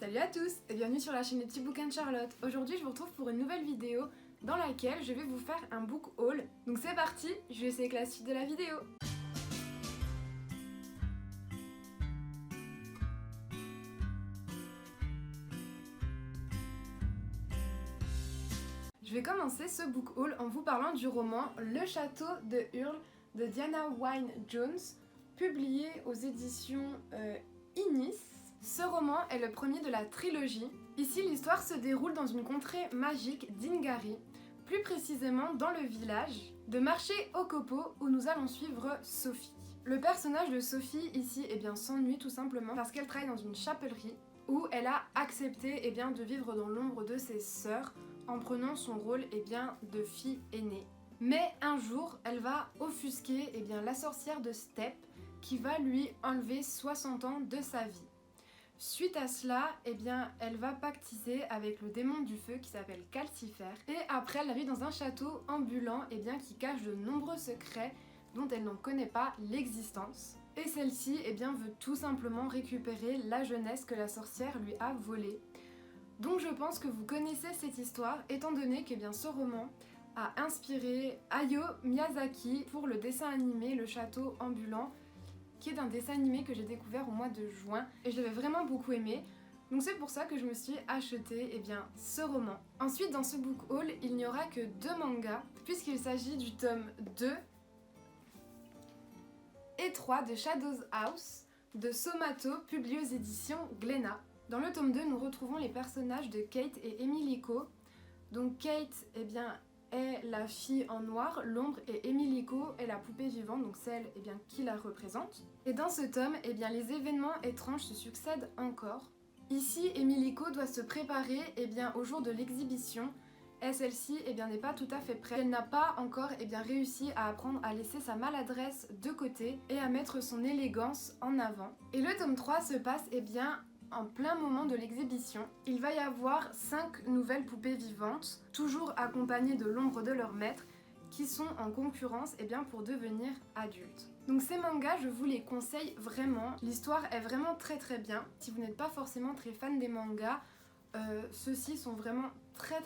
Salut à tous et bienvenue sur la chaîne des petits bouquins de Charlotte. Aujourd'hui je vous retrouve pour une nouvelle vidéo dans laquelle je vais vous faire un book haul. Donc c'est parti, je vais essayer avec la suite de la vidéo. Je vais commencer ce book haul en vous parlant du roman Le Château de Hurle de Diana Wynne Jones, publié aux éditions Inis. Ce roman est le premier de la trilogie. Ici, l'histoire se déroule dans une contrée magique d'Ingari, plus précisément dans le village de Marché au Copeau où nous allons suivre Sophie. Le personnage de Sophie ici s'ennuie tout simplement parce qu'elle travaille dans une chapellerie où elle a accepté de vivre dans l'ombre de ses sœurs en prenant son rôle de fille aînée. Mais un jour, elle va offusquer la sorcière de Steppe qui va lui enlever 60 ans de sa vie. Suite à cela, elle va pactiser avec le démon du feu qui s'appelle Calcifer. Et après, elle arrive dans un château ambulant qui cache de nombreux secrets dont elle n'en connaît pas l'existence. Et celle-ci veut tout simplement récupérer la jeunesse que la sorcière lui a volée. Donc je pense que vous connaissez cette histoire, étant donné que ce roman a inspiré Hayao Miyazaki pour le dessin animé Le Château ambulant, qui est un dessin animé que j'ai découvert au mois de juin et je l'avais vraiment beaucoup aimé. Donc c'est pour ça que je me suis acheté ce roman. Ensuite dans ce book haul, il n'y aura que 2 mangas puisqu'il s'agit du tome 2 et 3 de Shadows House de Somato, publié aux éditions Glénat. Dans le tome 2, nous retrouvons les personnages de Kate et Emilico. Donc Kate est la fille en noir, l'ombre, et Emilico est la poupée vivante, donc celle qui la représente. Et dans ce tome, les événements étranges se succèdent encore. Ici, Emilico doit se préparer au jour de l'exhibition, et celle-ci n'est pas tout à fait prête. Elle n'a pas encore réussi à apprendre à laisser sa maladresse de côté et à mettre son élégance en avant. Et le tome 3 se passe en plein moment de l'exhibition. Il va y avoir 5 nouvelles poupées vivantes, toujours accompagnées de l'ombre de leur maître, qui sont en concurrence pour devenir adultes. Donc ces mangas, je vous les conseille vraiment. L'histoire est vraiment très bien. Si vous n'êtes pas forcément très fan des mangas, ceux-ci sont vraiment très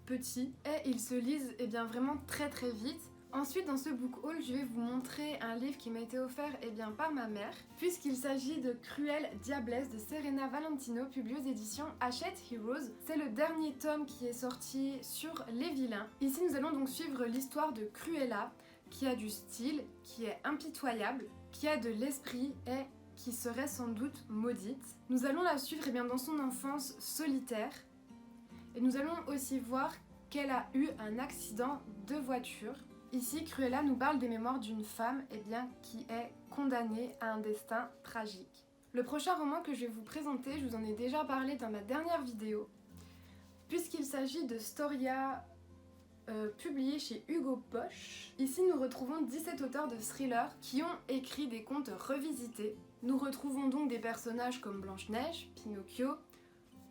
petits et ils se lisent vraiment très vite. Ensuite, dans ce book haul, je vais vous montrer un livre qui m'a été offert par ma mère, puisqu'il s'agit de Cruelle Diablesse de Serena Valentino, publié aux éditions Hachette Heroes. C'est le dernier tome qui est sorti sur les vilains. Ici, nous allons donc suivre l'histoire de Cruella, qui a du style, qui est impitoyable, qui a de l'esprit et qui serait sans doute maudite. Nous allons la suivre dans son enfance solitaire, et nous allons aussi voir qu'elle a eu un accident de voiture. Ici, Cruella nous parle des mémoires d'une femme qui est condamnée à un destin tragique. Le prochain roman que je vais vous présenter, je vous en ai déjà parlé dans ma dernière vidéo, puisqu'il s'agit de Storia, publié chez Hugo Boss. Ici, nous retrouvons 17 auteurs de thrillers qui ont écrit des contes revisités. Nous retrouvons donc des personnages comme Blanche-Neige, Pinocchio,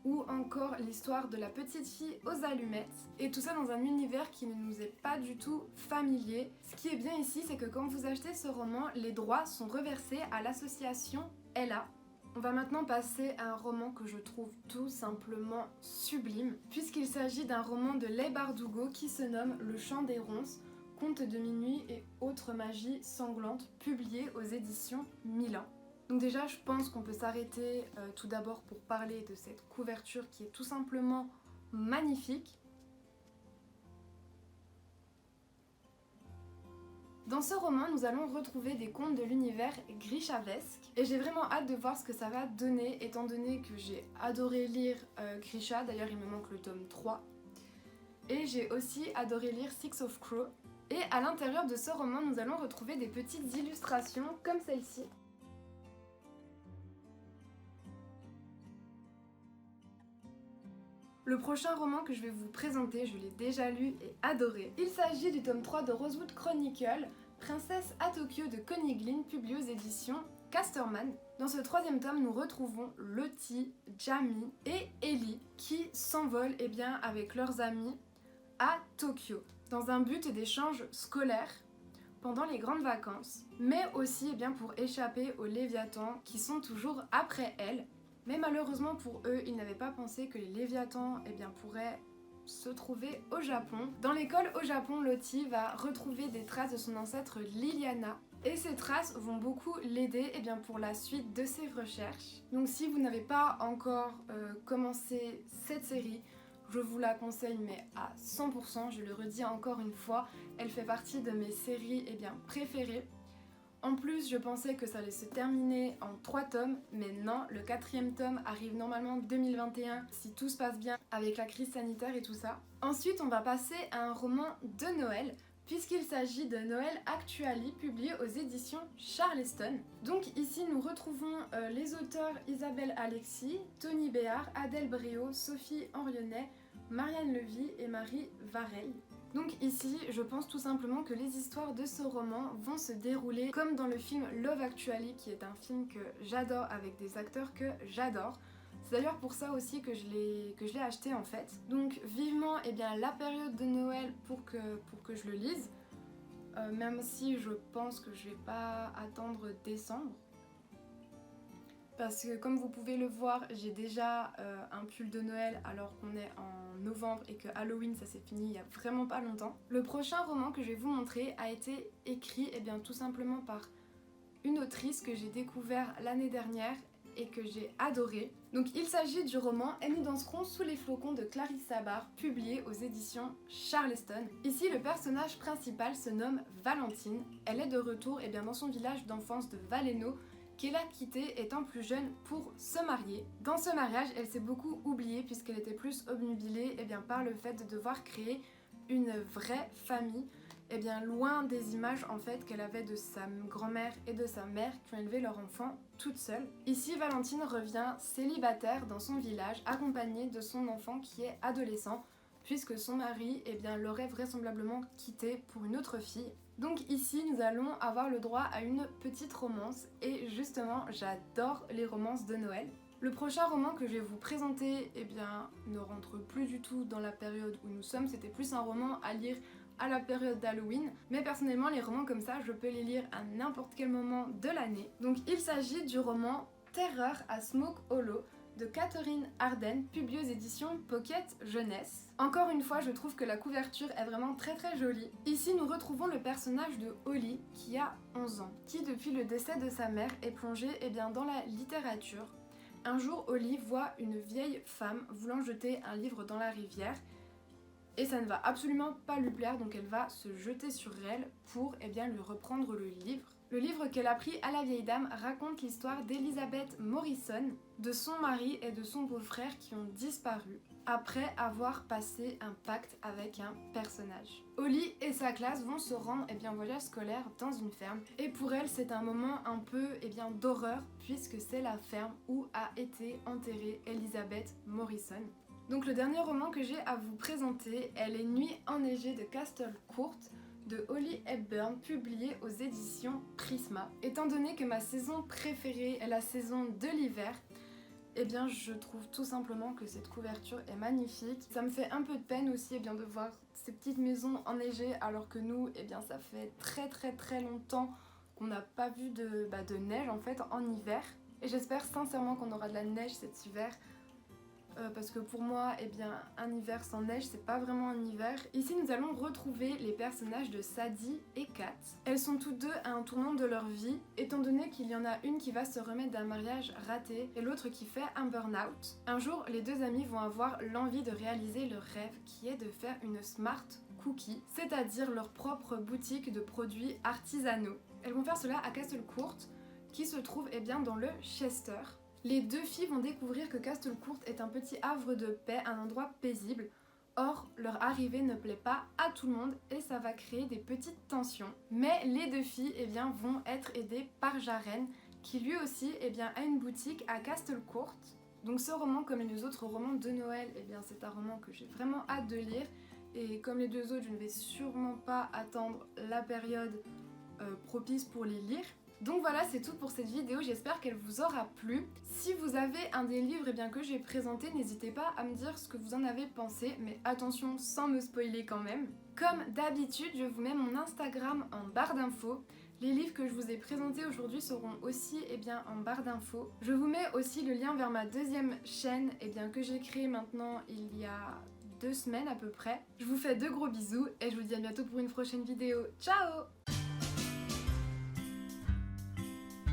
ou encore l'histoire de la petite fille aux allumettes, et tout ça dans un univers qui ne nous est pas du tout familier. Ce qui est bien ici, c'est que quand vous achetez ce roman, les droits sont reversés à l'association Ella. On va maintenant passer à un roman que je trouve tout simplement sublime, puisqu'il s'agit d'un roman de Leigh Bardugo qui se nomme Le Chant des Ronces, Contes de minuit et autres magies sanglantes, publié aux éditions Milan. Donc déjà, je pense qu'on peut s'arrêter tout d'abord pour parler de cette couverture qui est tout simplement magnifique. Dans ce roman, nous allons retrouver des contes de l'univers grishavesque et j'ai vraiment hâte de voir ce que ça va donner, étant donné que j'ai adoré lire Grisha, d'ailleurs il me manque le tome 3, et j'ai aussi adoré lire Six of Crow. Et à l'intérieur de ce roman, nous allons retrouver des petites illustrations comme celle-ci. Le prochain roman que je vais vous présenter, je l'ai déjà lu et adoré. Il s'agit du tome 3 de Rosewood Chronicle, Princesse à Tokyo de Connie Glynn, publié aux éditions Casterman. Dans ce 3e tome, nous retrouvons Lottie, Jamie et Ellie qui s'envolent avec leurs amis à Tokyo, dans un but d'échange scolaire pendant les grandes vacances, mais aussi pour échapper aux Léviathans qui sont toujours après elles. Mais malheureusement pour eux, ils n'avaient pas pensé que les Léviathans pourraient se trouver au Japon. Dans l'école au Japon, Lottie va retrouver des traces de son ancêtre Liliana. Et ces traces vont beaucoup l'aider pour la suite de ses recherches. Donc si vous n'avez pas encore commencé cette série, je vous la conseille mais à 100%, je le redis encore une fois, elle fait partie de mes séries préférées. En plus, je pensais que ça allait se terminer en 3 tomes, mais non, le 4e tome arrive normalement en 2021, si tout se passe bien avec la crise sanitaire et tout ça. Ensuite, on va passer à un roman de Noël, puisqu'il s'agit de Noël Actually, publié aux éditions Charleston. Donc ici, nous retrouvons les auteurs Isabelle Alexis, Tony Béard, Adèle Bréau, Sophie Henrionnet, Marianne Levy et Marie Vareille. Donc ici, je pense tout simplement que les histoires de ce roman vont se dérouler comme dans le film Love Actually, qui est un film que j'adore avec des acteurs que j'adore. C'est d'ailleurs pour ça aussi que je l'ai acheté en fait. Donc vivement la période de Noël pour que je le lise, même si je pense que je vais pas attendre décembre. Parce que comme vous pouvez le voir, j'ai déjà un pull de Noël alors qu'on est en novembre et que Halloween ça s'est fini il y a vraiment pas longtemps. Le prochain roman que je vais vous montrer a été écrit tout simplement par une autrice que j'ai découvert l'année dernière et que j'ai adoré. Donc il s'agit du roman Et nous danserons sous les flocons de Clarisse Sabar, publié aux éditions Charleston. Ici le personnage principal se nomme Valentine. Elle est de retour dans son village d'enfance de Valeno, qu'elle a quitté étant plus jeune pour se marier. Dans ce mariage, elle s'est beaucoup oubliée puisqu'elle était plus obnubilée par le fait de devoir créer une vraie famille, loin des images en fait qu'elle avait de sa grand-mère et de sa mère qui ont élevé leur enfant toute seule. Ici, Valentine revient célibataire dans son village, accompagnée de son enfant qui est adolescent, puisque son mari l'aurait vraisemblablement quitté pour une autre fille. Donc ici, nous allons avoir le droit à une petite romance, et justement, j'adore les romances de Noël. Le prochain roman que je vais vous présenter ne rentre plus du tout dans la période où nous sommes, c'était plus un roman à lire à la période d'Halloween, mais personnellement les romans comme ça je peux les lire à n'importe quel moment de l'année. Donc il s'agit du roman Terreur à Smoke Hollow de Catherine Arden, publié aux éditions Pocket Jeunesse. Encore une fois, je trouve que la couverture est vraiment très jolie. Ici, nous retrouvons le personnage de Holly, qui a 11 ans, qui depuis le décès de sa mère est plongée dans la littérature. Un jour, Holly voit une vieille femme voulant jeter un livre dans la rivière, et ça ne va absolument pas lui plaire, donc elle va se jeter sur elle pour lui reprendre le livre. Le livre qu'elle a pris à la vieille dame raconte l'histoire d'Elizabeth Morrison, de son mari et de son beau-frère qui ont disparu après avoir passé un pacte avec un personnage. Holly et sa classe vont se rendre en voyage scolaire dans une ferme, et pour elle c'est un moment un peu d'horreur puisque c'est la ferme où a été enterrée Elizabeth Morrison. Donc le dernier roman que j'ai à vous présenter est Les Nuits enneigées de Castle Court de Holly Hepburn, publié aux éditions Prisma. Étant donné que ma saison préférée est la saison de l'hiver, je trouve tout simplement que cette couverture est magnifique. Ça me fait un peu de peine aussi de voir ces petites maisons enneigées alors que nous, ça fait très longtemps qu'on n'a pas vu de neige en fait en hiver. Et j'espère sincèrement qu'on aura de la neige cet hiver. Parce que pour moi, un hiver sans neige, c'est pas vraiment un hiver. Ici, nous allons retrouver les personnages de Sadie et Kat. Elles sont toutes deux à un tournant de leur vie, étant donné qu'il y en a une qui va se remettre d'un mariage raté et l'autre qui fait un burn-out. Un jour, les deux amies vont avoir l'envie de réaliser leur rêve, qui est de faire une smart cookie, c'est-à-dire leur propre boutique de produits artisanaux. Elles vont faire cela à Castle Court, qui se trouve dans le Chester. Les deux filles vont découvrir que Castle Court est un petit havre de paix, un endroit paisible. Or, leur arrivée ne plaît pas à tout le monde et ça va créer des petites tensions. Mais les deux filles vont être aidées par Jaren, qui lui aussi a une boutique à Castle Court. Donc ce roman, comme les autres romans de Noël, c'est un roman que j'ai vraiment hâte de lire. Et comme les deux autres, je ne vais sûrement pas attendre la période propice pour les lire. Donc voilà, c'est tout pour cette vidéo, j'espère qu'elle vous aura plu. Si vous avez un des livres que j'ai présenté, n'hésitez pas à me dire ce que vous en avez pensé, mais attention sans me spoiler quand même. Comme d'habitude, je vous mets mon Instagram en barre d'infos. Les livres que je vous ai présentés aujourd'hui seront aussi en barre d'infos. Je vous mets aussi le lien vers ma deuxième chaîne que j'ai créée maintenant il y a 2 semaines à peu près. Je vous fais de gros bisous et je vous dis à bientôt pour une prochaine vidéo. Ciao!